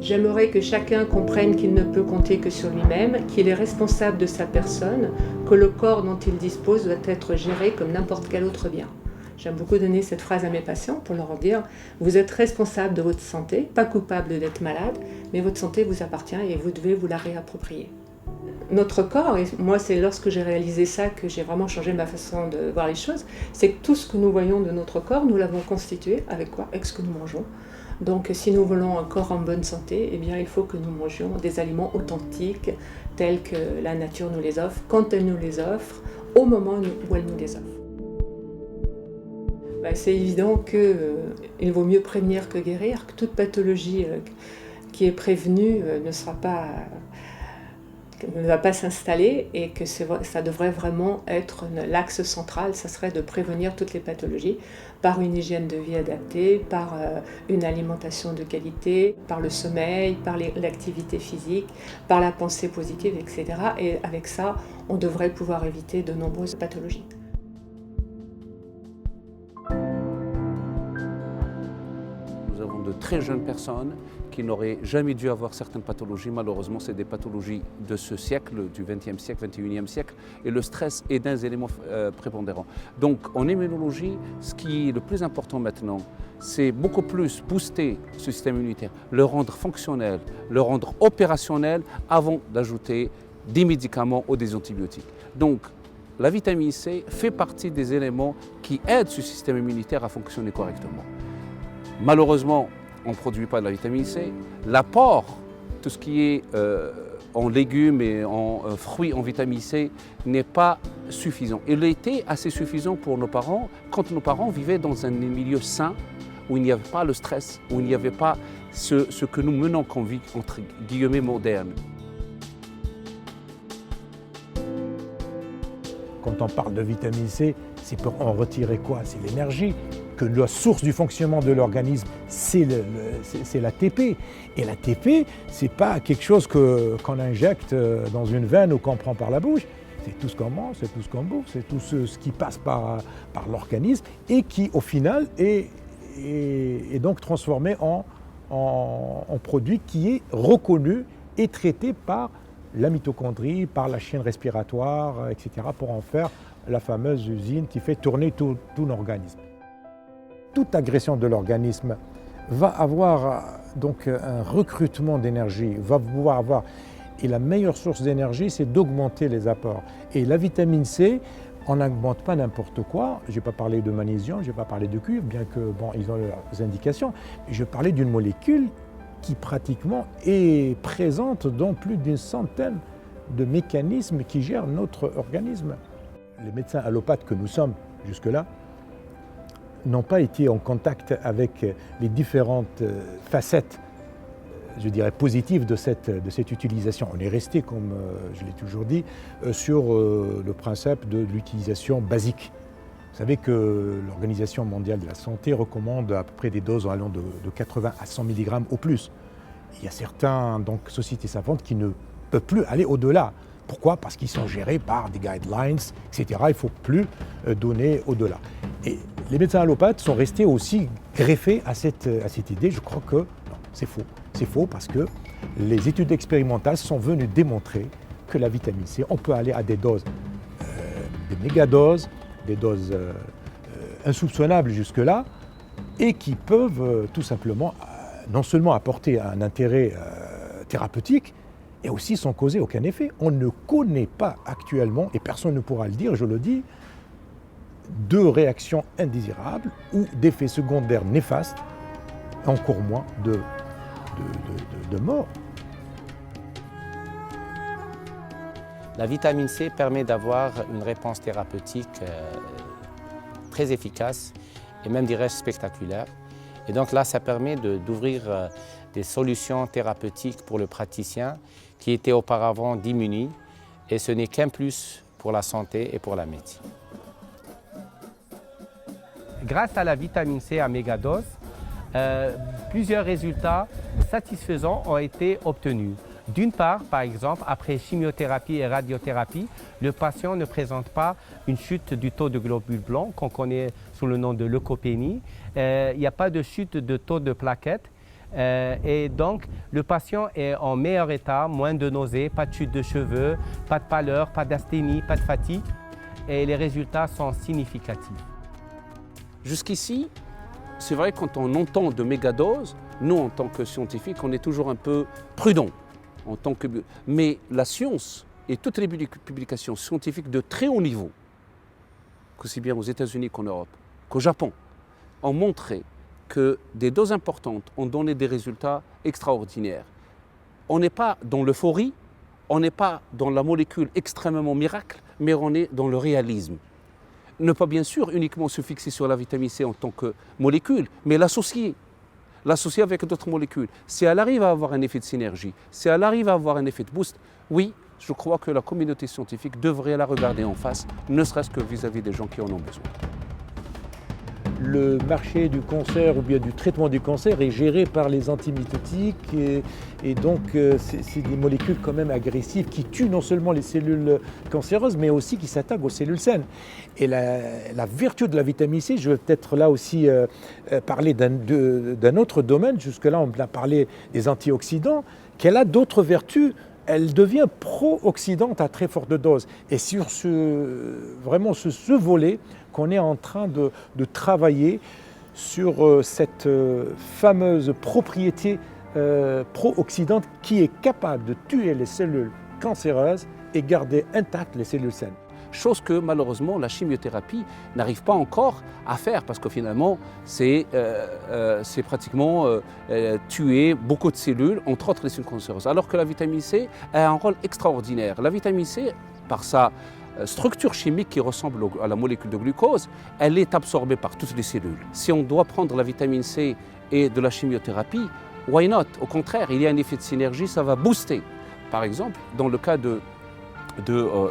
J'aimerais que chacun comprenne qu'il ne peut compter que sur lui-même, qu'il est responsable de sa personne, que le corps dont il dispose doit être géré comme n'importe quel autre bien. J'aime beaucoup donner cette phrase à mes patients pour leur dire « Vous êtes responsable de votre santé, pas coupable d'être malade, mais votre santé vous appartient et vous devez vous la réapproprier. » Notre corps, et moi c'est lorsque j'ai réalisé ça que j'ai vraiment changé ma façon de voir les choses, c'est que tout ce que nous voyons de notre corps, nous l'avons constitué avec quoi? Avec ce que nous mangeons. Donc si nous voulons un corps en bonne santé, eh bien, il faut que nous mangions des aliments authentiques tels que la nature nous les offre, quand elle nous les offre, au moment où elle nous les offre. C'est évident qu'il vaut mieux prévenir que guérir, que toute pathologie qui est prévenue ne va pas s'installer et que ça devrait vraiment être l'axe central, ça serait de prévenir toutes les pathologies par une hygiène de vie adaptée, par une alimentation de qualité, par le sommeil, par l'activité physique, par la pensée positive, etc. Et avec ça, on devrait pouvoir éviter de nombreuses pathologies. Nous avons de très jeunes personnes qui n'auraient jamais dû avoir certaines pathologies. Malheureusement, c'est des pathologies de ce siècle, du XXe siècle, XXIe siècle, et le stress est un élément prépondérant. Donc en immunologie, ce qui est le plus important maintenant, c'est beaucoup plus booster ce système immunitaire, le rendre fonctionnel, le rendre opérationnel avant d'ajouter des médicaments ou des antibiotiques. Donc la vitamine C fait partie des éléments qui aident ce système immunitaire à fonctionner correctement. Malheureusement, on ne produit pas de la vitamine C. L'apport, tout ce qui est en légumes et en fruits en vitamine C, n'est pas suffisant. Il était assez suffisant pour nos parents quand nos parents vivaient dans un milieu sain, où il n'y avait pas le stress, où il n'y avait pas ce que nous menons comme vie, entre guillemets, moderne. Quand on parle de vitamine C, c'est pour en retirer quoi? C'est l'énergie. Que la source du fonctionnement de l'organisme, c'est l'ATP. Et l'ATP, ce n'est pas quelque chose qu'on injecte dans une veine ou qu'on prend par la bouche. C'est tout ce qu'on mange, c'est tout ce qu'on bouffe, c'est tout ce qui passe par l'organisme et qui, au final, est donc transformé en produit qui est reconnu et traité par la mitochondrie, par la chaîne respiratoire, etc., pour en faire la fameuse usine qui fait tourner tout l'organisme. Toute agression de l'organisme va avoir donc un recrutement d'énergie, va pouvoir avoir, et la meilleure source d'énergie, c'est d'augmenter les apports. Et la vitamine C, on n'augmente pas n'importe quoi. Je n'ai pas parlé de magnésium, je n'ai pas parlé de cuivre, bien que bon, ils ont leurs indications. Je parlais d'une molécule qui pratiquement est présente dans plus d'une centaine de mécanismes qui gèrent notre organisme. Les médecins allopathes que nous sommes jusque-là n'ont pas été en contact avec les différentes facettes, je dirais, positives de cette utilisation. On est resté, comme je l'ai toujours dit, sur le principe de l'utilisation basique. Vous savez que l'Organisation mondiale de la santé recommande à peu près des doses allant de 80 à 100 mg au plus. Il y a certaines sociétés savantes qui ne peuvent plus aller au-delà. Pourquoi? Parce qu'ils sont gérés par des guidelines, etc. Il ne faut plus donner au-delà. Et les médecins allopathes sont restés aussi greffés à cette idée. Je crois que non, c'est faux. C'est faux parce que les études expérimentales sont venues démontrer que la vitamine C, on peut aller à des doses, des mégadoses, des doses insoupçonnables jusque-là, et qui peuvent tout simplement non seulement apporter un intérêt thérapeutique, et aussi sans causer aucun effet. On ne connaît pas actuellement, et personne ne pourra le dire, je le dis, de réactions indésirables ou d'effets secondaires néfastes, encore moins de mort. La vitamine C permet d'avoir une réponse thérapeutique très efficace et même, dirais-je, spectaculaire. Et donc là, ça permet d'ouvrir des solutions thérapeutiques pour le praticien qui était auparavant démuni, et ce n'est qu'un plus pour la santé et pour la médecine. Grâce à la vitamine C à mégadose, plusieurs résultats satisfaisants ont été obtenus. D'une part, par exemple, après chimiothérapie et radiothérapie, le patient ne présente pas une chute du taux de globules blancs qu'on connaît sous le nom de leucopénie. Il n'y a pas de chute de taux de plaquettes. Et donc, le patient est en meilleur état, moins de nausées, pas de chute de cheveux, pas de pâleur, pas d'asthénie, pas de fatigue. Et les résultats sont significatifs. Jusqu'ici, c'est vrai quand on entend de mégadoses, nous en tant que scientifiques, on est toujours un peu prudents. Mais la science et toutes les publications scientifiques de très haut niveau, aussi bien aux États-Unis qu'en Europe, qu'au Japon, ont montré que des doses importantes ont donné des résultats extraordinaires. On n'est pas dans l'euphorie, on n'est pas dans la molécule extrêmement miracle, mais on est dans le réalisme. Ne pas bien sûr uniquement se fixer sur la vitamine C en tant que molécule, mais l'associer avec d'autres molécules. Si elle arrive à avoir un effet de synergie, si elle arrive à avoir un effet de boost, oui, je crois que la communauté scientifique devrait la regarder en face, ne serait-ce que vis-à-vis des gens qui en ont besoin. Le marché du cancer ou bien du traitement du cancer est géré par les antimitotiques et donc c'est des molécules quand même agressives qui tuent non seulement les cellules cancéreuses mais aussi qui s'attaquent aux cellules saines. Et la vertu de la vitamine C, je vais peut-être là aussi parler d'un autre domaine, jusque-là on a parlé des antioxydants, qu'elle a d'autres vertus. Elle devient pro-oxydante à très forte dose. Et sur ce volet qu'on est en train de travailler sur cette fameuse propriété pro-oxydante qui est capable de tuer les cellules cancéreuses et garder intactes les cellules saines. Chose que malheureusement la chimiothérapie n'arrive pas encore à faire parce que finalement c'est pratiquement tuer beaucoup de cellules, entre autres les cellules cancéreuses. Alors que la vitamine C a un rôle extraordinaire. La vitamine C, par sa structure chimique qui ressemble à la molécule de glucose, elle est absorbée par toutes les cellules. Si on doit prendre la vitamine C et de la chimiothérapie, why not? Au contraire, il y a un effet de synergie, ça va booster. Par exemple, dans le cas de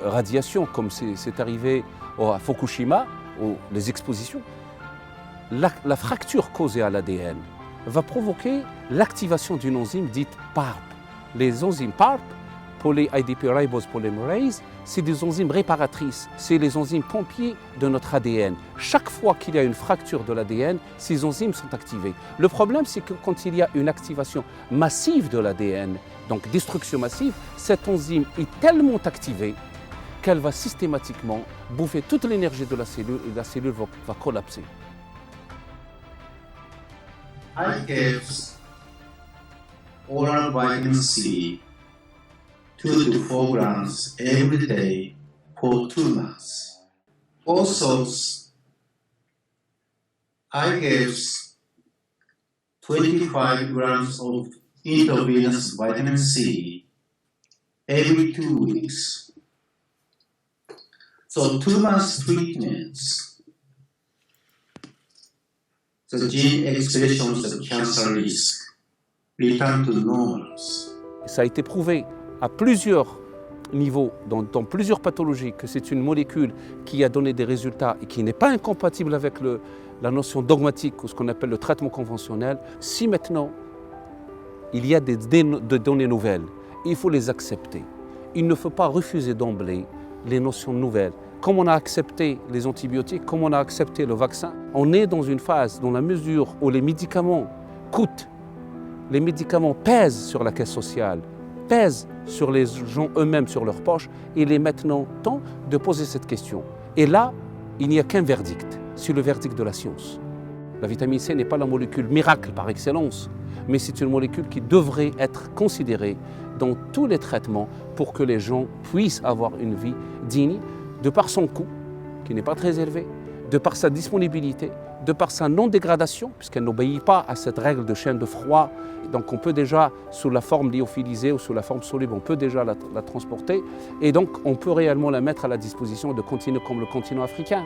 radiation, comme c'est arrivé à Fukushima, les expositions, la fracture causée à l'ADN va provoquer l'activation d'une enzyme dite PARP. Les enzymes PARP, poly-IDP ribose polymerase, c'est des enzymes réparatrices, c'est les enzymes pompiers de notre ADN. Chaque fois qu'il y a une fracture de l'ADN, ces enzymes sont activées. Le problème, c'est que quand il y a une activation massive de l'ADN, donc destruction massive, cette enzyme est tellement activée qu'elle va systématiquement bouffer toute l'énergie de la cellule et la cellule va collapser. I gave oral vitamin C 2 to 4 grams every day for 2 months. Also, I gave 25 grams of intravenous vitamin C every 2 weeks. So 2 months treatments, the gene expressions of cancer risk return to normal. Ça a été prouvé à plusieurs niveaux, dans plusieurs pathologies, que c'est une molécule qui a donné des résultats et qui n'est pas incompatible avec la notion dogmatique ou ce qu'on appelle le traitement conventionnel. Si maintenant il y a des données nouvelles, il faut les accepter. Il ne faut pas refuser d'emblée les notions nouvelles. Comme on a accepté les antibiotiques, comme on a accepté le vaccin, on est dans une phase dans la mesure où les médicaments coûtent, les médicaments pèsent sur la caisse sociale, pèsent sur les gens eux-mêmes, sur leur poche. Il est maintenant temps de poser cette question. Et là, il n'y a qu'un verdict, c'est le verdict de la science. La vitamine C n'est pas la molécule miracle par excellence, mais c'est une molécule qui devrait être considérée dans tous les traitements pour que les gens puissent avoir une vie digne, de par son coût, qui n'est pas très élevé, de par sa disponibilité, de par sa non-dégradation, puisqu'elle n'obéit pas à cette règle de chaîne de froid. Donc on peut déjà, sous la forme lyophilisée ou sous la forme soluble, on peut déjà la transporter. Et donc on peut réellement la mettre à la disposition de continents comme le continent africain.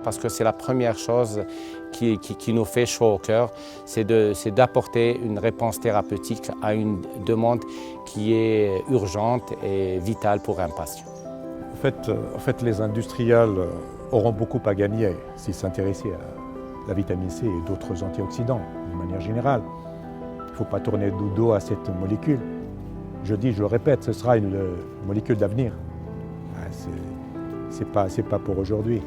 Parce que c'est la première chose qui nous fait chaud au cœur, c'est d'apporter une réponse thérapeutique à une demande qui est urgente et vitale pour un patient. En fait, les industriels auront beaucoup à gagner s'ils s'intéressaient à la vitamine C et d'autres antioxydants, de manière générale. Il ne faut pas tourner le dos à cette molécule. Je le répète, ce sera une molécule d'avenir. C'est pas pour aujourd'hui.